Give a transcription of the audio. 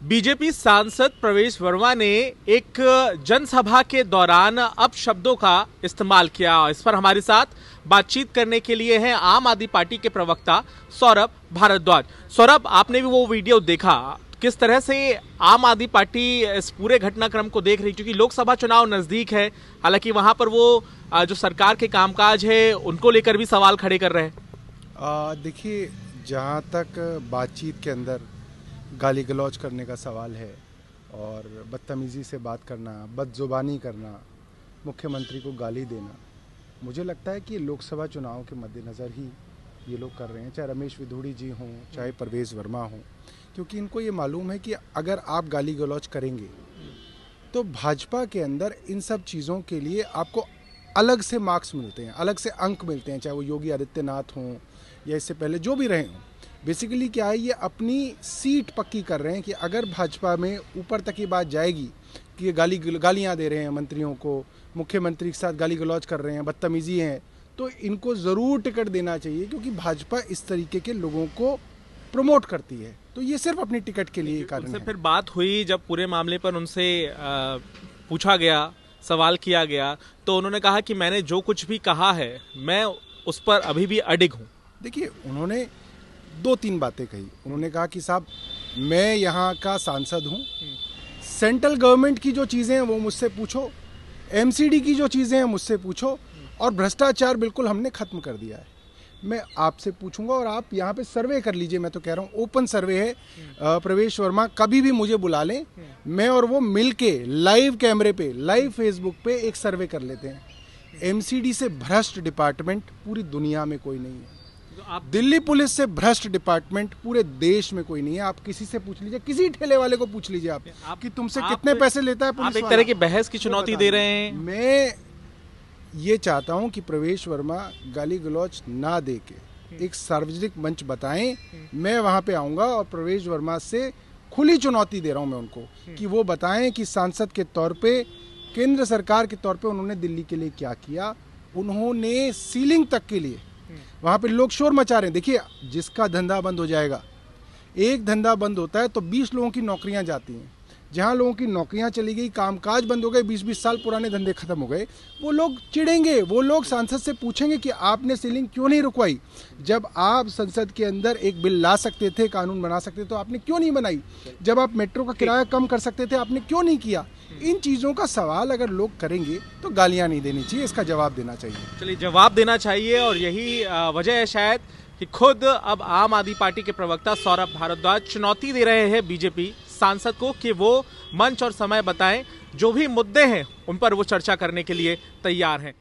BJP सांसद प्रवेश वर्मा ने एक जनसभा के दौरान अपशब्दों का इस्तेमाल किया। इस पर हमारे साथ बातचीत करने के लिए हैं आम आदमी पार्टी के प्रवक्ता सौरभ भारद्वाज। सौरभ, आपने भी वो वीडियो देखा, किस तरह से आम आदमी पार्टी इस पूरे घटनाक्रम को देख रही, क्योंकि लोकसभा चुनाव नजदीक है। हालांकि वहां पर वो जो सरकार के कामकाज है उनको लेकर भी सवाल खड़े कर रहे हैं। देखिए, जहाँ तक बातचीत के अंदर गाली गलौज करने का सवाल है और बदतमीज़ी से बात करना, बदजुबानी करना, मुख्यमंत्री को गाली देना, मुझे लगता है कि लोकसभा चुनाव के मद्देनज़र ही ये लोग कर रहे हैं, चाहे रमेश विधूड़ी जी हों, चाहे प्रवेश वर्मा हों, क्योंकि इनको ये मालूम है कि अगर आप गाली गलौज करेंगे तो भाजपा के अंदर इन सब चीज़ों के लिए आपको अलग से मार्क्स मिलते हैं, अलग से अंक मिलते हैं, चाहे वो योगी आदित्यनाथ हों या इससे पहले जो भी रहे हों। बेसिकली क्या है, ये अपनी सीट पक्की कर रहे हैं कि अगर भाजपा में ऊपर तक ये बात जाएगी कि ये गालियाँ दे रहे हैं मंत्रियों को, मुख्यमंत्री के साथ गाली गलौज कर रहे हैं, बदतमीजी हैं, तो इनको ज़रूर टिकट देना चाहिए, क्योंकि भाजपा इस तरीके के लोगों को प्रमोट करती है। तो ये सिर्फ अपनी टिकट के लिए कारण है। फिर बात हुई, जब पूरे मामले पर उनसे पूछा गया, सवाल किया गया, तो उन्होंने कहा कि मैंने जो कुछ भी कहा है मैं उस पर अभी भी अडिग हूँ। देखिए, उन्होंने 2-3 बातें कही। उन्होंने कहा कि साहब, मैं यहाँ का सांसद हूँ, सेंट्रल गवर्नमेंट की जो चीज़ें हैं वो मुझसे पूछो, एमसीडी की जो चीज़ें हैं मुझसे पूछो, और भ्रष्टाचार बिल्कुल हमने ख़त्म कर दिया है। मैं आपसे पूछूंगा और आप यहाँ पे सर्वे कर लीजिए। मैं तो कह रहा हूँ, ओपन सर्वे है। प्रवेश वर्मा कभी भी मुझे बुला लें, मैं और वो मिल के लाइव कैमरे पे, लाइव फेसबुक पे एक सर्वे कर लेते हैं। एमसीडी से भ्रष्ट डिपार्टमेंट पूरी दुनिया में कोई नहीं है। दिल्ली पुलिस से भ्रष्ट डिपार्टमेंट पूरे देश में कोई नहीं है। आप किसी से पूछ लीजिए, किसी ठेले वाले को पूछ लीजिए आप कि तुमसे कितने पैसे लेता है पुलिस वाला। आप एक तरह की बहस की चुनौती दे रहे हैं। मैं ये चाहता हूं कि प्रवेश वर्मा गाली गलौज ना दे के एक सार्वजनिक मंच बताएं। मैं वहां पे आऊंगा और प्रवेश वर्मा से खुली चुनौती दे रहा हूं मैं उनको कि वो बताएं कि सांसद के तौर पे, केंद्र सरकार के तौर पे उन्होंने दिल्ली के लिए क्या किया। उन्होंने सीलिंग तक के लिए, वहाँ पे लोग शोर मचा रहे हैं। देखिए, जिसका धंधा बंद हो जाएगा, एक धंधा बंद होता है तो 20 लोगों की नौकरियाँ जाती हैं। जहाँ लोगों की नौकरियाँ चली गई, कामकाज बंद हो गए, 20-20 साल पुराने धंधे खत्म हो गए, वो लोग चिढ़ेंगे, वो लोग सांसद से पूछेंगे कि आपने सीलिंग क्यों नहीं रुकवाई। जब आप संसद के अंदर एक बिल ला सकते थे, कानून बना सकते थे, तो आपने क्यों नहीं बनाई। जब आप मेट्रो का किराया कम कर सकते थे, आपने क्यों नहीं किया। इन चीज़ों का सवाल अगर लोग करेंगे तो गालियाँ नहीं देनी चाहिए, इसका जवाब देना चाहिए। चलिए, जवाब देना चाहिए, और यही वजह है शायद कि खुद अब आम आदमी पार्टी के प्रवक्ता सौरभ भारद्वाज चुनौती दे रहे हैं बीजेपी सांसद को कि वो मंच और समय बताएं, जो भी मुद्दे हैं उन पर वो चर्चा करने के लिए तैयार हैं।